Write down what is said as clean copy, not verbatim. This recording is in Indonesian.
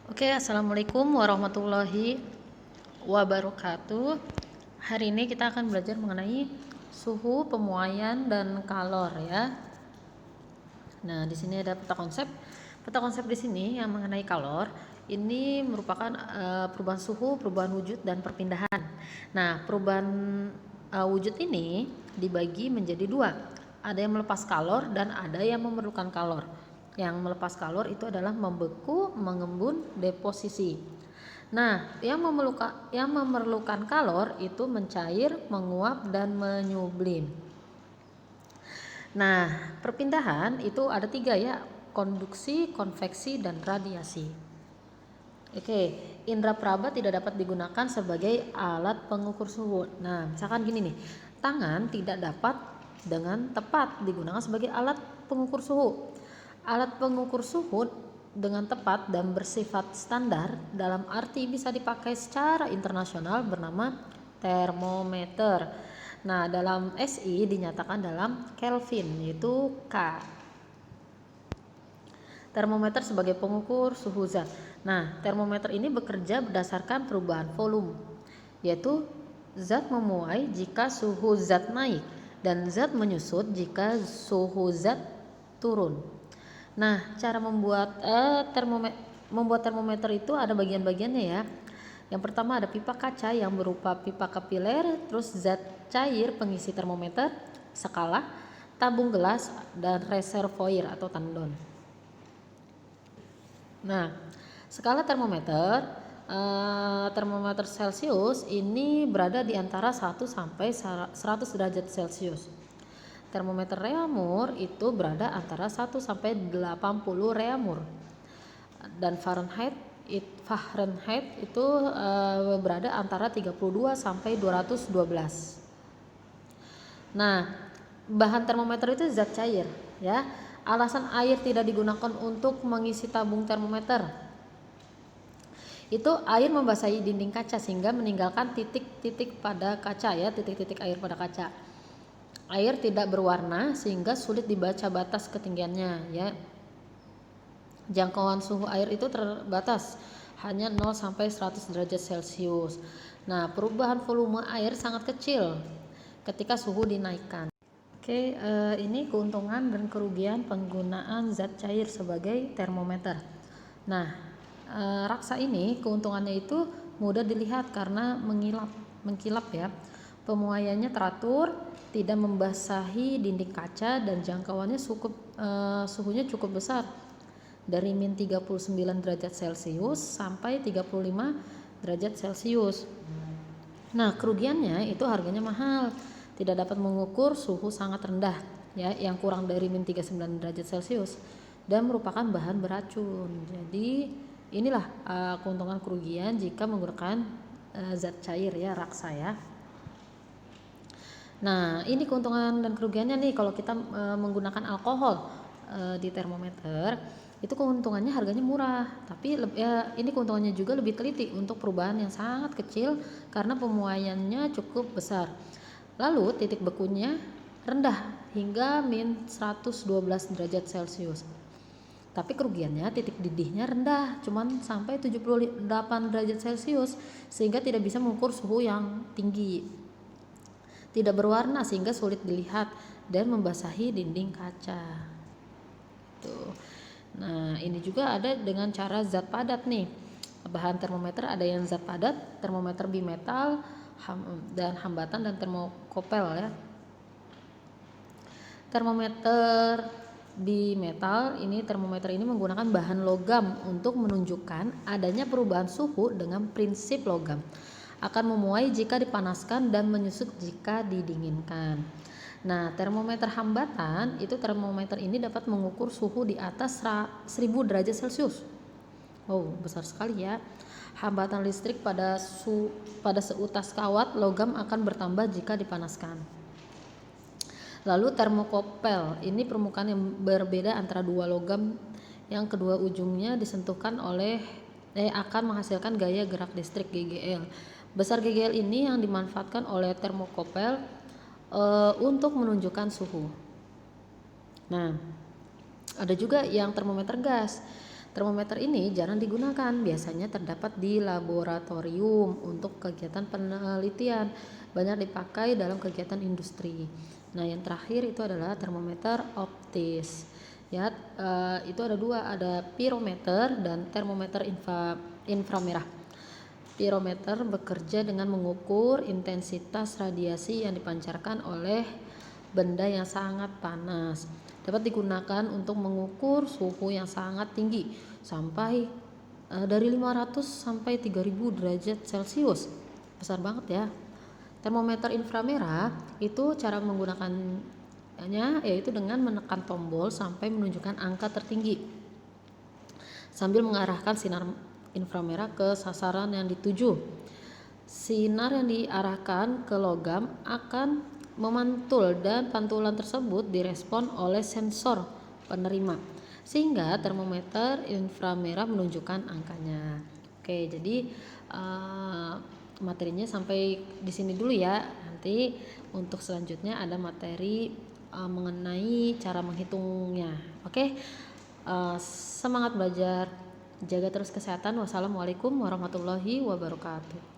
Oke, assalamualaikum warahmatullahi wabarakatuh. Hari ini kita akan belajar mengenai suhu, pemuaian, dan kalor ya. Nah, di sini ada peta konsep. Peta konsep di sini yang mengenai kalor ini merupakan perubahan suhu, perubahan wujud, dan perpindahan. Nah, perubahan wujud ini dibagi menjadi dua. Ada yang melepas kalor dan ada yang memerlukan kalor. Yang melepas kalor itu adalah membeku, mengembun, deposisi. Nah, yang memerlukan kalor itu mencair, menguap, dan menyublim. Nah, perpindahan itu ada tiga ya, konduksi, konveksi, dan radiasi. Oke, indera peraba tidak dapat digunakan sebagai alat pengukur suhu. Nah, misalkan gini nih, tangan tidak dapat dengan tepat digunakan sebagai alat pengukur suhu. Alat pengukur suhu dengan tepat dan bersifat standar dalam arti bisa dipakai secara internasional bernama termometer. Nah, dalam SI dinyatakan dalam Kelvin yaitu K. Termometer sebagai pengukur suhu zat. Nah, termometer ini bekerja berdasarkan perubahan volume, yaitu zat memuai jika suhu zat naik dan zat menyusut jika suhu zat turun. Nah, cara membuat termometer itu ada bagian-bagiannya ya. Yang pertama ada pipa kaca yang berupa pipa kapiler, terus zat cair pengisi termometer, skala, tabung gelas, dan reservoir atau tandon. Nah, skala termometer Celcius ini berada di antara 1 sampai 100 derajat Celcius. Termometer Reaumur itu berada antara 1 sampai 80 Reaumur. Dan Fahrenheit itu berada antara 32 sampai 212. Nah, bahan termometer itu zat cair ya. Alasan air tidak digunakan untuk mengisi tabung termometer itu air membasahi dinding kaca sehingga meninggalkan titik-titik pada kaca ya, titik-titik air pada kaca. Air tidak berwarna sehingga sulit dibaca batas ketinggiannya ya. Jangkauan suhu air itu terbatas, hanya 0 sampai 100 derajat Celcius. Nah, perubahan volume air sangat kecil ketika suhu dinaikkan. Oke, ini keuntungan dan kerugian penggunaan zat cair sebagai termometer. Nah, raksa ini keuntungannya itu mudah dilihat karena mengkilap ya. Pemuaiannya teratur, tidak membasahi dinding kaca dan jangkauannya suhunya cukup besar. Dari min 39 derajat Celcius sampai 35 derajat Celcius. Nah, kerugiannya itu harganya mahal. Tidak dapat mengukur suhu sangat rendah ya, yang kurang dari min 39 derajat Celcius dan merupakan bahan beracun. Jadi, inilah keuntungan kerugian jika menggunakan zat cair ya, raksa ya. Nah, ini keuntungan dan kerugiannya nih kalau kita menggunakan alkohol di termometer, itu keuntungannya harganya murah, tapi ini keuntungannya juga lebih teliti untuk perubahan yang sangat kecil karena pemuaiannya cukup besar. Lalu titik bekunya rendah hingga min 112 derajat Celcius. Tapi kerugiannya titik didihnya rendah, cuman sampai 78 derajat Celcius sehingga tidak bisa mengukur suhu yang tinggi. Tidak berwarna sehingga sulit dilihat dan membasahi dinding kaca. Tuh. Nah, ini juga ada dengan cara zat padat nih. Bahan termometer ada yang zat padat, termometer bimetal, dan hambatan dan termokopel ya. Termometer bimetal termometer ini menggunakan bahan logam untuk menunjukkan adanya perubahan suhu dengan prinsip logam. Akan memuai jika dipanaskan dan menyusut jika didinginkan. Nah, termometer hambatan termometer ini dapat mengukur suhu di atas 1000 derajat Celcius. Oh, besar sekali ya. Hambatan listrik pada seutas kawat logam akan bertambah jika dipanaskan. Lalu termokopel, ini permukaan yang berbeda antara dua logam yang kedua ujungnya disentuhkan akan menghasilkan gaya gerak listrik GGL. Besar GGL ini yang dimanfaatkan oleh termokopel untuk menunjukkan suhu. Nah, ada juga yang termometer gas. Termometer ini jarang digunakan, biasanya terdapat di laboratorium untuk kegiatan penelitian, banyak dipakai dalam kegiatan industri. Nah, yang terakhir itu adalah termometer optis. Ya, itu ada dua, ada pirometer dan termometer inframerah. Pirometer bekerja dengan mengukur intensitas radiasi yang dipancarkan oleh benda yang sangat panas. Dapat digunakan untuk mengukur suhu yang sangat tinggi sampai dari 500 sampai 3000 derajat Celcius. Besar banget ya. Termometer inframerah itu cara menggunakannya yaitu dengan menekan tombol sampai menunjukkan angka tertinggi sambil mengarahkan sinar inframerah ke sasaran yang dituju. Sinar yang diarahkan ke logam akan memantul dan pantulan tersebut direspon oleh sensor penerima sehingga termometer inframerah menunjukkan angkanya. Oke, jadi materinya sampai di sini dulu ya. Nanti untuk selanjutnya ada materi mengenai cara menghitungnya. Oke, semangat belajar, jaga terus kesehatan. Wassalamualaikum warahmatullahi wabarakatuh.